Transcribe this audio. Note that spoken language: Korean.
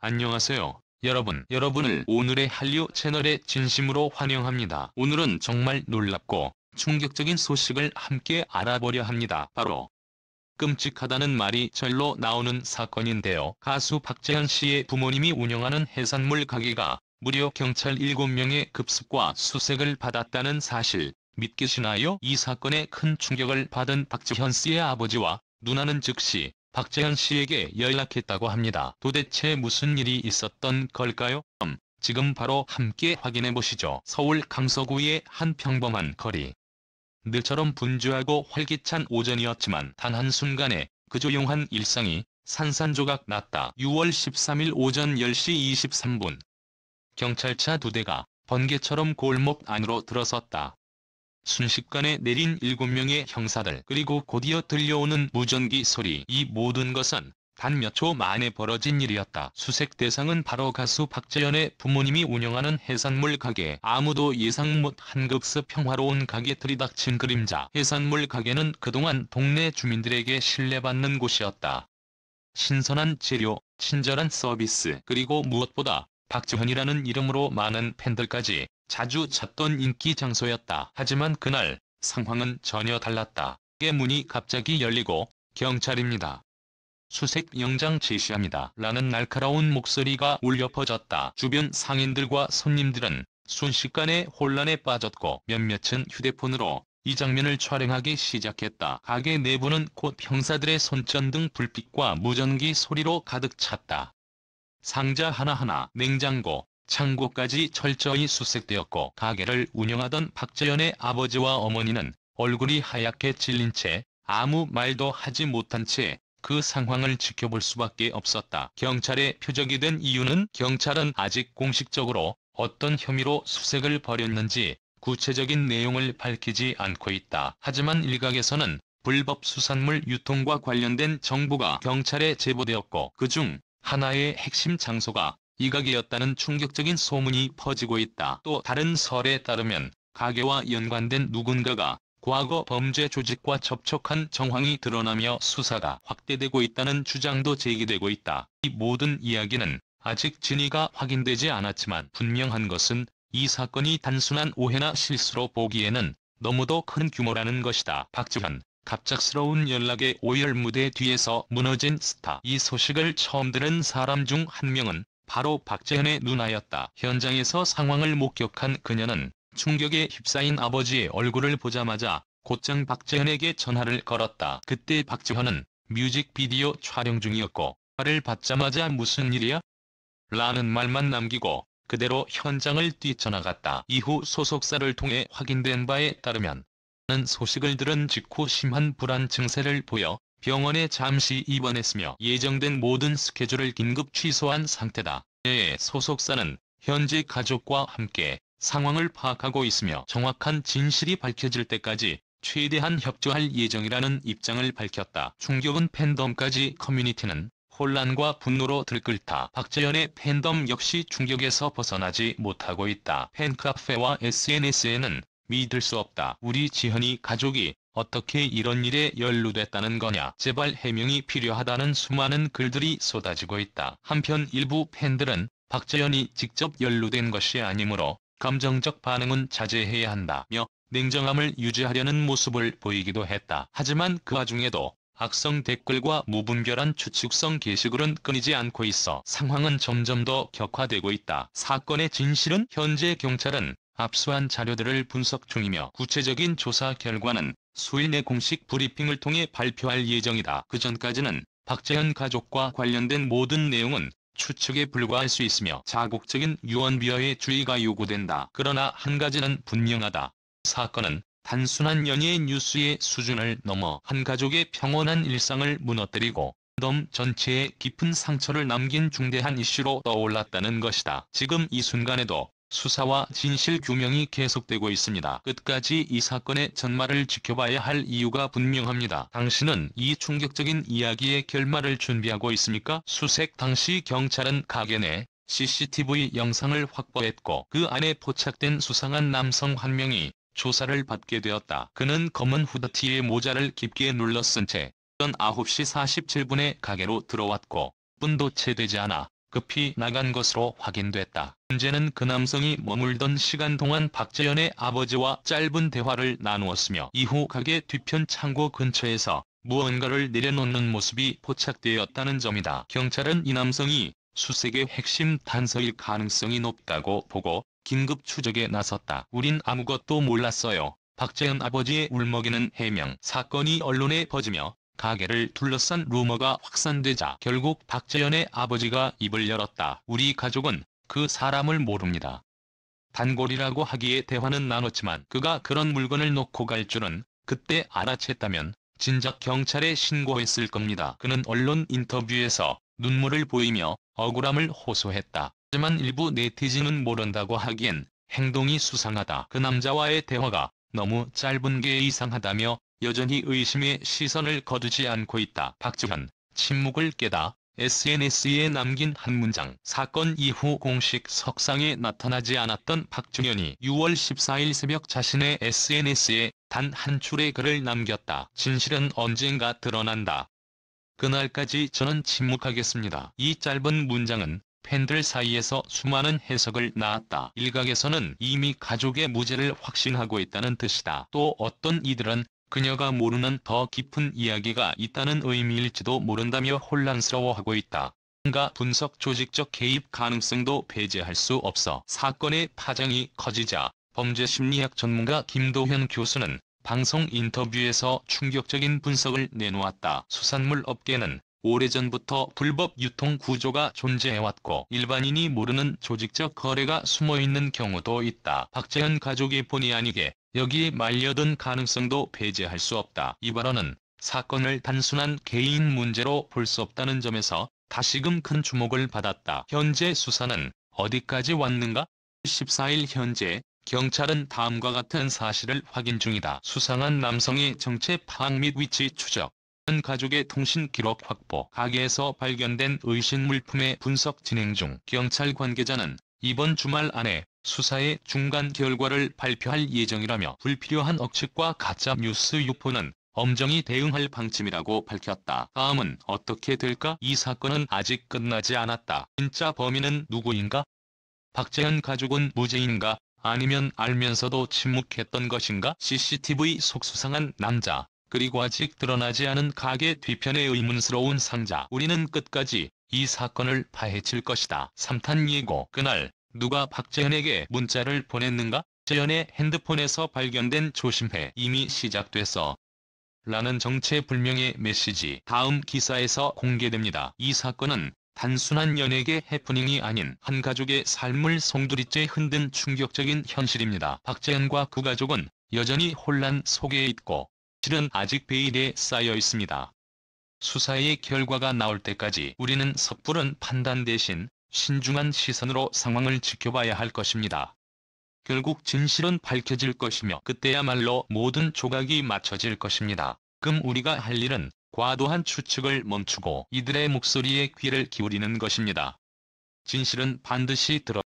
안녕하세요, 여러분. 여러분을 오늘의 한류 채널에 진심으로 환영합니다. 오늘은 정말 놀랍고 충격적인 소식을 함께 알아보려 합니다. 바로 끔찍하다는 말이 절로 나오는 사건인데요. 가수 박재현 씨의 부모님이 운영하는 해산물 가게가 무려 경찰 7명의 급습과 수색을 받았다는 사실 믿기시나요? 이 사건에 큰 충격을 받은 박재현 씨의 아버지와 누나는 즉시 박재현 씨에게 연락했다고 합니다. 도대체 무슨 일이 있었던 걸까요? 지금 바로 함께 확인해 보시죠. 서울 강서구의 한 평범한 거리. 늘처럼 분주하고 활기찬 오전이었지만 단 한순간에 그 조용한 일상이 산산조각 났다. 6월 13일 오전 10시 23분. 경찰차 2대가 번개처럼 골목 안으로 들어섰다. 순식간에 내린 7명의 형사들, 그리고 곧이어 들려오는 무전기 소리. 이 모든 것은 단 몇 초 만에 벌어진 일이었다. 수색 대상은 바로 가수 박재현의 부모님이 운영하는 해산물 가게. 아무도 예상 못한 급습. 평화로운 가게 들이닥친 그림자. 해산물 가게는 그동안 동네 주민들에게 신뢰받는 곳이었다. 신선한 재료, 친절한 서비스, 그리고 무엇보다 박재현이라는 이름으로 많은 팬들까지 자주 찾던 인기 장소였다. 하지만 그날 상황은 전혀 달랐다. 가게 문이 갑자기 열리고 "경찰입니다. 수색 영장 제시합니다. 라는 날카로운 목소리가 울려 퍼졌다. 주변 상인들과 손님들은 순식간에 혼란에 빠졌고 몇몇은 휴대폰으로 이 장면을 촬영하기 시작했다. 가게 내부는 곧 형사들의 손전등 불빛과 무전기 소리로 가득 찼다. 상자 하나하나, 냉장고, 창고까지 철저히 수색되었고 가게를 운영하던 박재현의 아버지와 어머니는 얼굴이 하얗게 질린 채 아무 말도 하지 못한 채 그 상황을 지켜볼 수밖에 없었다. 경찰에 표적이 된 이유는 경찰은 아직 공식적으로 어떤 혐의로 수색을 벌였는지 구체적인 내용을 밝히지 않고 있다. 하지만 일각에서는 불법 수산물 유통과 관련된 정보가 경찰에 제보되었고 그중 하나의 핵심 장소가 이 가게였다는 충격적인 소문이 퍼지고 있다. 또 다른 설에 따르면 가게와 연관된 누군가가 과거 범죄 조직과 접촉한 정황이 드러나며 수사가 확대되고 있다는 주장도 제기되고 있다. 이 모든 이야기는 아직 진위가 확인되지 않았지만 분명한 것은 이 사건이 단순한 오해나 실수로 보기에는 너무도 큰 규모라는 것이다. 박재현, 갑작스러운 연락에 오열. 무대 뒤에서 무너진 스타. 이 소식을 처음 들은 사람 중 한 명은 바로 박재현의 누나였다. 현장에서 상황을 목격한 그녀는 충격에 휩싸인 아버지의 얼굴을 보자마자 곧장 박재현에게 전화를 걸었다. 그때 박재현은 뮤직비디오 촬영 중이었고 전화를 받자마자 "무슨 일이야?" 라는 말만 남기고 그대로 현장을 뛰쳐나갔다. 이후 소속사를 통해 확인된 바에 따르면 는 소식을 들은 직후 심한 불안 증세를 보여 병원에 잠시 입원했으며 예정된 모든 스케줄을 긴급 취소한 상태다. 그의 소속사는 현재 가족과 함께 상황을 파악하고 있으며 정확한 진실이 밝혀질 때까지 최대한 협조할 예정이라는 입장을 밝혔다. 충격은 팬덤까지. 커뮤니티는 혼란과 분노로 들끓다. 박재현의 팬덤 역시 충격에서 벗어나지 못하고 있다. 팬카페와 SNS에는 "믿을 수 없다. 우리 지현이 가족이 어떻게 이런 일에 연루됐다는 거냐. 제발 해명이 필요하다는 수많은 글들이 쏟아지고 있다. 한편 일부 팬들은 박재현이 직접 연루된 것이 아니므로 감정적 반응은 자제해야 한다며 냉정함을 유지하려는 모습을 보이기도 했다. 하지만 그 와중에도 악성 댓글과 무분별한 추측성 게시글은 끊이지 않고 있어 상황은 점점 더 격화되고 있다. 사건의 진실은 현재 경찰은 압수한 자료들을 분석 중이며 구체적인 조사 결과는 수일 내 공식 브리핑을 통해 발표할 예정이다. 그전까지는 박재현 가족과 관련된 모든 내용은 추측에 불과할 수 있으며 자국적인 유언비어의 주의가 요구된다. 그러나 한 가지는 분명하다. 사건은 단순한 연예인 뉴스의 수준을 넘어 한 가족의 평온한 일상을 무너뜨리고 팬덤 전체에 깊은 상처를 남긴 중대한 이슈로 떠올랐다는 것이다. 지금 이 순간에도 수사와 진실 규명이 계속되고 있습니다. 끝까지 이 사건의 전말을 지켜봐야 할 이유가 분명합니다. 당신은 이 충격적인 이야기의 결말을 준비하고 있습니까? 수색 당시 경찰은 가게 내 CCTV 영상을 확보했고 그 안에 포착된 수상한 남성 한 명이 조사를 받게 되었다. 그는 검은 후드티에 모자를 깊게 눌러 쓴 채 오전 9시 47분에 가게로 들어왔고 10분도 채 되지 않아 급히 나간 것으로 확인됐다. 문제는 그 남성이 머물던 시간 동안 박재현의 아버지와 짧은 대화를 나누었으며 이후 가게 뒤편 창고 근처에서 무언가를 내려놓는 모습이 포착되었다는 점이다. 경찰은 이 남성이 수색의 핵심 단서일 가능성이 높다고 보고 긴급 추적에 나섰다. 우린 아무것도 몰랐어요. 박재현 아버지의 울먹이는 해명. 사건이 언론에 퍼지며 가게를 둘러싼 루머가 확산되자 결국 박재현의 아버지가 입을 열었다. 우리 가족은 그 사람을 모릅니다. 단골이라고 하기에 대화는 나눴지만 그가 그런 물건을 놓고 갈 줄은 그때 알아챘다면 진작 경찰에 신고했을 겁니다. 그는 언론 인터뷰에서 눈물을 보이며 억울함을 호소했다. 하지만 일부 네티즌은 모른다고 하기엔 행동이 수상하다. 그 남자와의 대화가 너무 짧은 게 이상하다며 여전히 의심의 시선을 거두지 않고 있다. 박재현, 침묵을 깨다 SNS에 남긴 한 문장. 사건 이후 공식 석상에 나타나지 않았던 박재현이 6월 14일 새벽 자신의 SNS에 단 한 줄의 글을 남겼다. 진실은 언젠가 드러난다. 그날까지 저는 침묵하겠습니다. 이 짧은 문장은 팬들 사이에서 수많은 해석을 낳았다. 일각에서는 이미 가족의 무죄를 확신하고 있다는 뜻이다. 또 어떤 이들은 그녀가 모르는 더 깊은 이야기가 있다는 의미일지도 모른다며 혼란스러워하고 있다. 뭔가 분석 조직적 개입 가능성도 배제할 수 없어. 사건의 파장이 커지자 범죄심리학 전문가 김도현 교수는 방송 인터뷰에서 충격적인 분석을 내놓았다. 수산물 업계는 오래전부터 불법 유통 구조가 존재해왔고 일반인이 모르는 조직적 거래가 숨어있는 경우도 있다. 박재현 가족이 본의 아니게 여기에 말려든 가능성도 배제할 수 없다. 이 발언은 사건을 단순한 개인 문제로 볼 수 없다는 점에서 다시금 큰 주목을 받았다. 현재 수사는 어디까지 왔는가? 14일 현재 경찰은 다음과 같은 사실을 확인 중이다. 수상한 남성의 정체 파악 및 위치 추적, 가족의 통신 기록 확보, 가게에서 발견된 의심 물품의 분석 진행 중. 경찰 관계자는 이번 주말 안에 수사의 중간 결과를 발표할 예정이라며 불필요한 억측과 가짜 뉴스 유포는 엄정히 대응할 방침이라고 밝혔다. 다음은 어떻게 될까? 이 사건은 아직 끝나지 않았다. 진짜 범인은 누구인가? 박재현 가족은 무죄인가? 아니면 알면서도 침묵했던 것인가? CCTV 속 수상한 남자, 그리고 아직 드러나지 않은 가게 뒤편의 의문스러운 상자. 우리는 끝까지 이 사건을 파헤칠 것이다. 3탄 예고. 그날 누가 박재현에게 문자를 보냈는가? 재현의 핸드폰에서 발견된 조심해. 이미 시작됐어. 라는 정체불명의 메시지. 다음 기사에서 공개됩니다. 이 사건은 단순한 연예계 해프닝이 아닌 한 가족의 삶을 송두리째 흔든 충격적인 현실입니다. 박재현과 그 가족은 여전히 혼란 속에 있고 실은 아직 베일에 쌓여 있습니다. 수사의 결과가 나올 때까지 우리는 섣부른 판단 대신 신중한 시선으로 상황을 지켜봐야 할 것입니다. 결국 진실은 밝혀질 것이며 그때야말로 모든 조각이 맞춰질 것입니다. 그럼 우리가 할 일은 과도한 추측을 멈추고 이들의 목소리에 귀를 기울이는 것입니다. 진실은 반드시 드러납니다.